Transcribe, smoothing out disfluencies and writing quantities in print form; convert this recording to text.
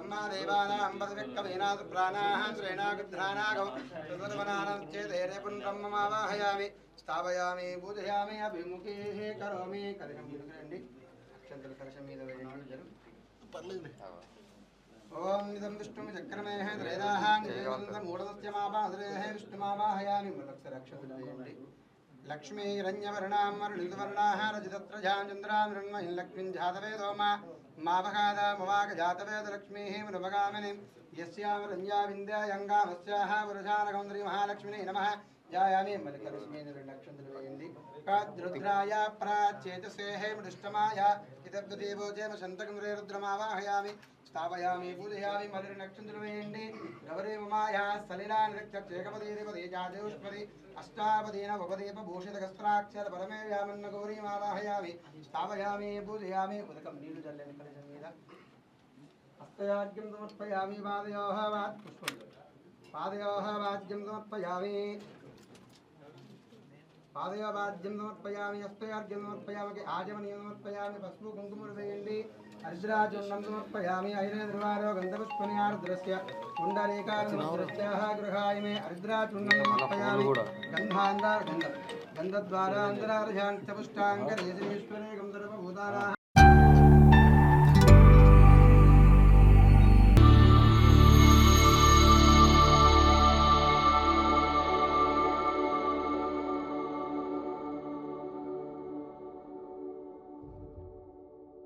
ब्रह्मदेवानां पदविक्कमेनात् प्राणाः श्रेणागुध्रानागम चतुर्वनानां चेदेरे पुनर्ब्रह्ममावाहयामि स्थापयामि पूजयामि अभिमुखे करोमि कलिनं मुद्रयन्ति अक्षन्तल कलशं మీద వేయండి జరు పర్లేదు ఓం ఇదం విష్ణుం చక్రమేః త్రైదాః నివేదంతం మూఢదస్యమాపాద్రేః విష్ణుమావాహయామి మలక్షరక్షతులు వేయండి लक्ष्मी हिरण्यवर्णां मरुणितवर्णाः रजतत्रजां चन्द्रां मृण्महिं लक्ष्मीं जातवेदो मावगादामवागजातवेद लक्ष्मीः मृभगामिनीं यस्यामरञ्जा विन्द्यायङ्गामस्याः पुरुषानगौन्द्री महालक्ष्मिने नमः जायामि मलिकलक्ष्मीर्लक्षन्द्रवेयन्ति प्राद्रुद्राय प्राच्चेतसेः मृष्टमाय इतद्देवोजेम शन्तकं रुद्रमावाहयामि स्थापयामि पूजयामि मलिर्नक्षन्द्रवेयन्ति गौरी ममाया सलिलानिरक्षेकपदीपदे जादेष्पदे अष्टापदीन उपदीप भूषितकस्त्राक्षर परमे व्यामन्न गौरी मावाहयामि स्थापयामि पूजयामि उदकं नीलु जल्लेन कलशं మీద हस्तयाज्ञं समर्पयामि पादयोः पुष्पं पादयोः वाज्यं समर्पयामि पादयोवाज्यं समर्पयामि हस्तयाज्ञं समर्पयामि आजमनीयं समर्पयामि पस्पु कुङ्कुमर्वेयन्ति अर्द्राचूर्णं समर्पयामि ऐरेन्द्रवारो गन्धपुष्पनियार्द्रस्य कुण्डलीकार्द्रस्याः गृहाय मे अर्द्राचूर्णं समर्पयामि गन्धान्दारगन्धं गन्धद्वारान्तरार्जान्तपुष्टाङ्करेश्वरे गन्धर्वभूतानाः